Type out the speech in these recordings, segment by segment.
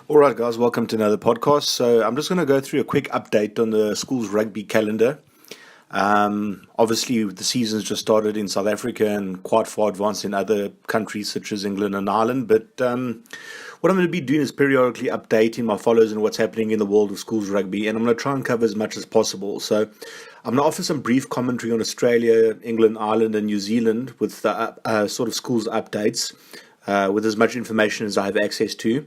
All right, guys, welcome to another podcast. So I'm just going to go through a quick update on the school's rugby calendar. Obviously, the season's just started in South Africa and quite far advanced in other countries such as England and Ireland. But what I'm going to be doing is periodically updating my followers on what's happening in the world of schools rugby, and I'm going to try and cover as much as possible. So I'm going to offer some brief commentary on Australia, England, Ireland, and New Zealand with sort of schools updates with as much information as I have access to.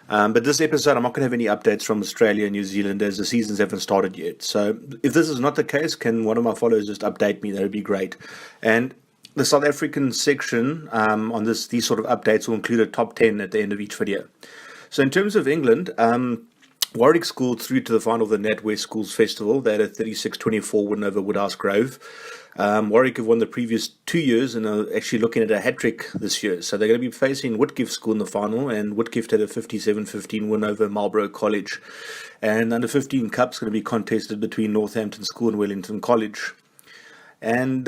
But this episode, I'm not going to have any updates from Australia and New Zealand as the seasons haven't started yet. So if this is not the case, can one of my followers just update me? That would be great. And the South African section on these sort of updates will include a top 10 at the end of each video. So in terms of England, Warwick scored through to the final of the NatWest Schools Festival. They had a 36-24 win over Woodhouse Grove. Warwick have won the previous 2 years and are actually looking at a hat-trick this year. So they're going to be facing Whitgift School in the final, and Whitgift had a 57-15 win over Marlborough College. And under 15 Cup's going to be contested between Northampton School and Wellington College. And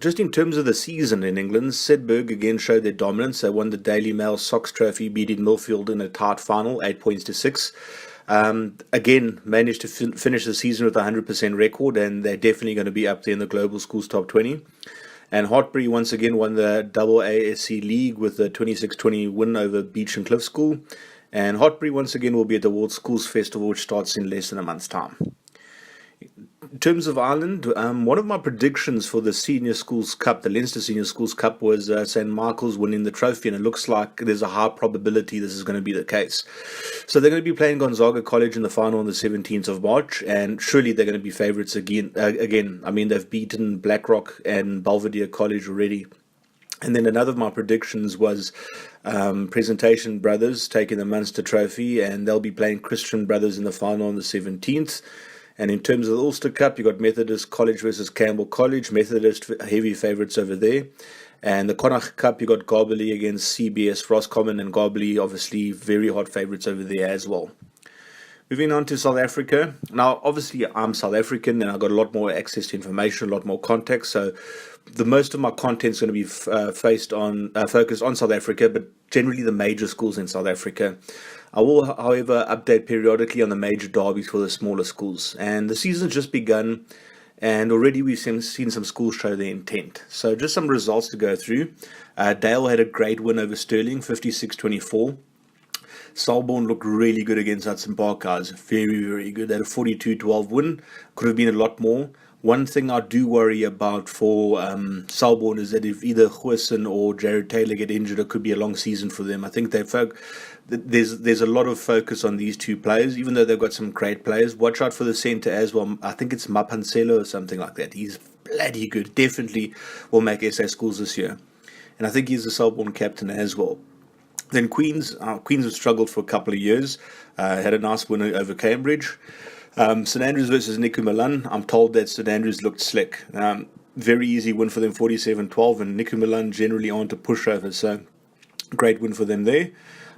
just in terms of the season in England, Sedberg again showed their dominance. They won the Daily Mail Sox Trophy, beating Millfield in a tight final, 8 points to 6. Again, managed to finish the season with a 100% record, and they're definitely going to be up there in the Global Schools Top 20. And Hartbury once again won the AASC League with a 26-20 win over Beach and Cliff School. And Hartbury once again will be at the World Schools Festival, which starts in less than a month's time. In terms of Ireland, one of my predictions for the Senior Schools Cup, the Leinster Senior Schools Cup, was St. Michael's winning the trophy, and it looks like there's a high probability this is going to be the case. So they're going to be playing Gonzaga College in the final on the 17th of March, and surely they're going to be favourites again. I mean, they've beaten Blackrock and Belvedere College already. And then another of my predictions was Presentation Brothers taking the Munster Trophy, and they'll be playing Christian Brothers in the final on the 17th. And in terms of the Ulster Cup, you've got Methodist College versus Campbell College. Methodist heavy favourites over there. And the Connacht Cup, you've got Garbally against CBS Roscommon, and Garbally obviously very hot favourites over there as well. Moving on to South Africa. Now, obviously, I'm South African and I've got a lot more access to information, a lot more context. So the most of my content is going to be focused on South Africa, but generally the major schools in South Africa. I will, however, update periodically on the major derbies for the smaller schools. And the season's just begun, and already we've seen some schools show their intent. So just some results to go through. Dale had a great win over Stirling, 56-24. Selborne looked really good against Hudson Park, guys. Very, very good. They had a 42-12 win. Could have been a lot more. One thing I do worry about for Selborne is that if either Goosen or Jared Taylor get injured, it could be a long season for them. I think there's a lot of focus on these two players, even though they've got some great players. Watch out for the centre as well. I think it's Mapanselo or something like that. He's bloody good. Definitely will make SA schools this year. And I think he's the Selborne captain as well. Then Queens have struggled for a couple of years. Had a nice win over Cambridge. St Andrews versus Niku Milan. I'm told that St Andrews looked slick. Very easy win for them, 47-12, and Niku Milan generally aren't a pushover, so great win for them there.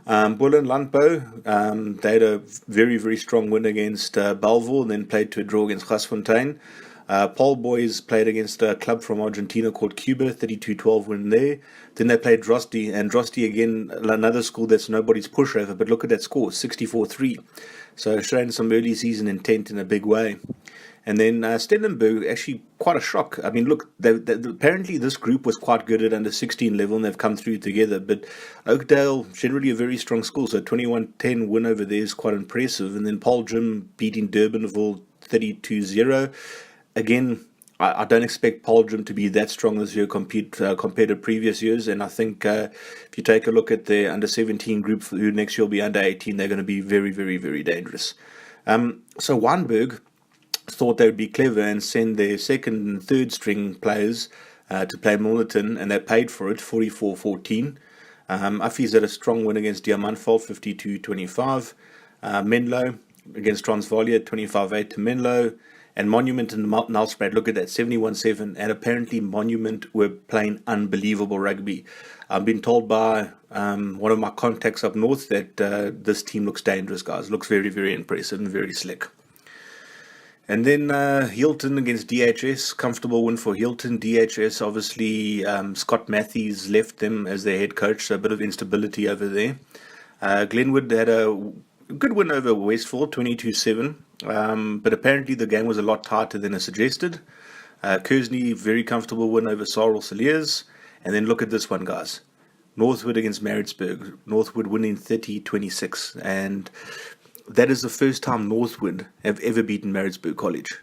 Bull and Landbou, they had a very, very strong win against Belleville, and then played to a draw against Gasfontein. Paul Boys played against a club from Argentina called Cuba, 32-12 win there. Then they played Drosti, and Drosti again, another school that's nobody's pushover, but look at that score, 64-3. So showing some early season intent in a big way. And then Stellenbosch, actually quite a shock. I mean, look, apparently this group was quite good at under 16 level, and they've come through together. But Oakdale, generally a very strong school, so 21-10 win over there is quite impressive. And then Paul Jim beating Durbanville 32-0. Again, I don't expect Paul Jim to be that strong this year compared to previous years. And I think if you take a look at the under 17 group, who next year will be under 18, they're going to be very, very, very dangerous. So Weinberg thought they would be clever and send their second and third string players to play Milnerton, and they paid for it, 44-14. Affie's had a strong win against Diamantval, 52-25. Menlo against Transvaal, 25-8 to Menlo. And Monument and Nelspruit, look at that, 71-7. And apparently Monument were playing unbelievable rugby. I've been told by one of my contacts up north that this team looks dangerous, guys. Looks very, very impressive and very slick. And then Hilton against DHS, comfortable win for Hilton. DHS, obviously, Scott Matthews left them as their head coach, so a bit of instability over there. Glenwood had a good win over Westfield, 22-7, but apparently the game was a lot tighter than it suggested. Kersney, very comfortable win over Sarl Cilliers. And then look at this one, guys. Northwood against Maritzburg. Northwood winning 30-26. And that is the first time Northwood have ever beaten Maritzburg College.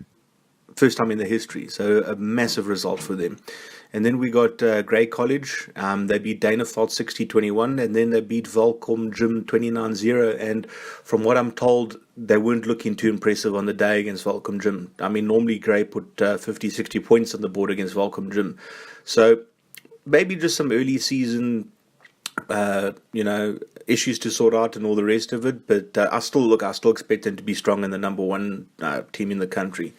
First time in their history. So a massive result for them. And then we got Grey College. They beat Danefeld 60-21. And then they beat Volcom Gym 29-0. And from what I'm told, they weren't looking too impressive on the day against Volcom Gym. I mean, normally Grey put 50, 60 points on the board against Volcom Gym. So maybe just some early season, issues to sort out and all the rest of it. But I still expect them to be strong in the number one team in the country.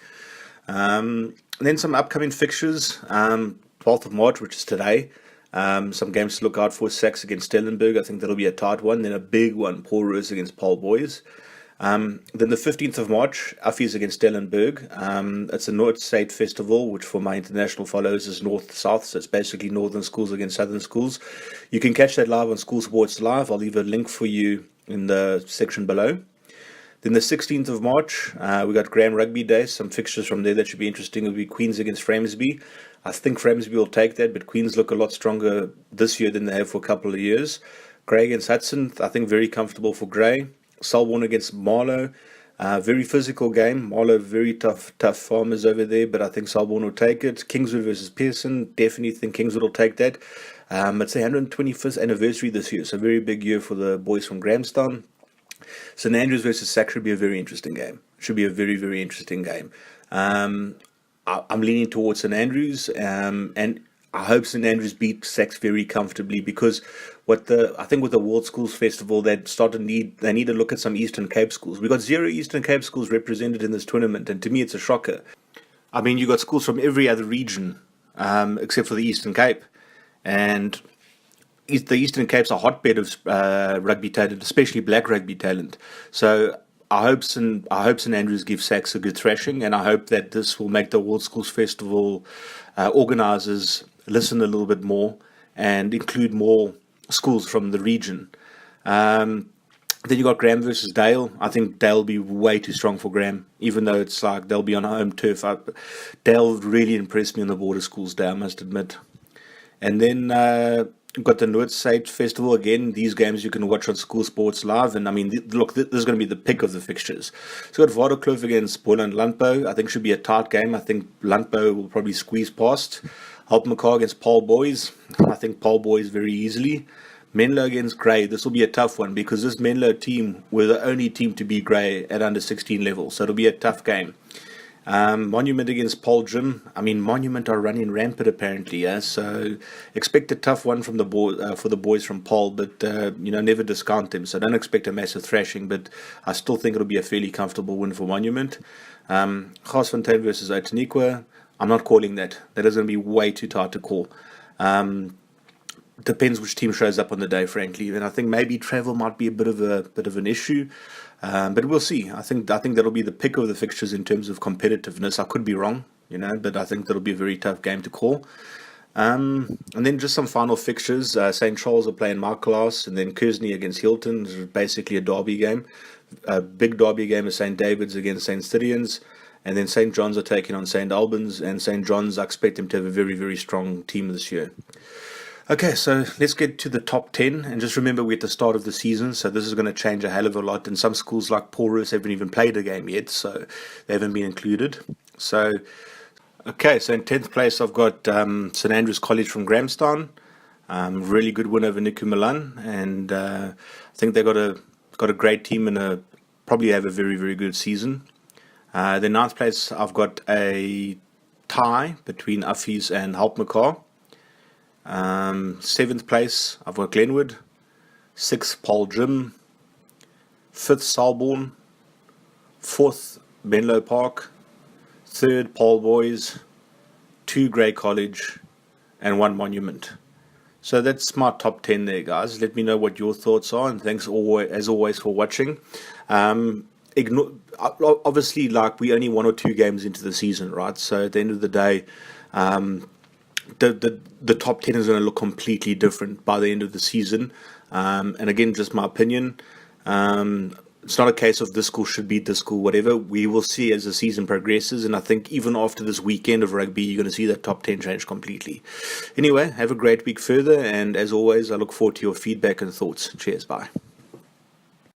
And then some upcoming fixtures. 12th of March, which is today. Some games to look out for. Sachs against Stellenberg. I think that'll be a tight one. Then a big one, Paul Roos against Paul Boys. Then the 15th of March, Uffies against Stellenberg. It's a Noord-Suid Festival, which for my international followers is north-south, so it's basically northern schools against southern schools. You can catch that live on School Sports Live. I'll leave a link for you in the section below. Then the 16th of March, we got Graham Rugby Day. Some fixtures from there that should be interesting will be Queens against Framesby. I think Framesby will take that, but Queens look a lot stronger this year than they have for a couple of years. Grey against Hudson, I think very comfortable for Grey. Selborne against Marlow, very physical game. Marlow, very tough farmers over there, but I think Selborne will take it. Kingswood versus Pearson, definitely think Kingswood will take that. It's the 125th anniversary this year, so very big year for the boys from Grahamstown. St Andrews versus Sax should be a very interesting game. Should be a very, very interesting game. I'm leaning towards St Andrews, and I hope St Andrews beat Sax very comfortably, because I think with the World Schools Festival, they need to look at some Eastern Cape schools. We got 0 Eastern Cape schools represented in this tournament, and to me it's a shocker. I mean, you got schools from every other region except for the Eastern Cape, and the Eastern Cape's a hotbed of rugby talent, especially black rugby talent. So I hope St Andrews gives Sax a good thrashing, and I hope that this will make the World Schools Festival organisers listen a little bit more and include more schools from the region. Then you got Graham versus Dale. I think Dale will be way too strong for Graham, even though it's like they'll be on home turf. Dale really impressed me on the border schools day, I must admit. And then you've got the Noord-Suid Festival. Again, these games you can watch on School Sports Live. And I mean, look, this is going to be the pick of the fixtures. So we've got Waterkloof against Boland Landbou. I think should be a tight game. I think Landbou will probably squeeze past. Hultmekaar against Paul Boys. I think Paul Boys very easily. Menlo against Grey. This will be a tough one, because this Menlo team were the only team to beat Grey at under 16 level. So it'll be a tough game. Monument against Paul Gym. I mean, Monument are running rampant apparently, yeah? So expect a tough one from for the boys from Paul, but never discount them. So don't expect a massive thrashing, but I still think it'll be a fairly comfortable win for Monument. Garsfontein versus Outeniqua. I'm not calling that. That is going to be way too tight to call. Depends which team shows up on the day, frankly. And I think maybe travel might be a bit of an issue. But we'll see. I think that'll be the pick of the fixtures in terms of competitiveness. I could be wrong, but I think that'll be a very tough game to call. And then just some final fixtures. St. Charles are playing my class, and then Kersney against Hilton. This is basically a derby game. A big derby game is St. David's against St. Stithians. And then St. John's are taking on St. Albans. And St. John's, I expect them to have a very, very strong team this year. Okay, so let's get to the top 10. And just remember, we're at the start of the season, so this is going to change a hell of a lot. And some schools like Paul Roos haven't even played a game yet, so they haven't been included. So in 10th place, I've got St. Andrews College from Grahamstown. Really good win over Niku Milan. And I think they got a great team and probably have a very, very good season. The 9th place, I've got a tie between Uffies and Hultmekaar. 7th place, I've got Glenwood. 6th, Paul Gym. 5th, Selborne. 4th, Menlo Park. 3rd, Paul Boys. 2, Grey College. And 1, Monument. So that's my top 10 there, guys. Let me know what your thoughts are, and thanks as always for watching. Obviously, like, we're only 1 or 2 games into the season, right? So at the end of the day, the top 10 is going to look completely different by the end of the season. And again, just my opinion. It's not a case of this school should beat this school, whatever. We will see as the season progresses. And I think even after this weekend of rugby, you're going to see that top 10 change completely. Anyway, have a great week further. And as always, I look forward to your feedback and thoughts. Cheers. Bye.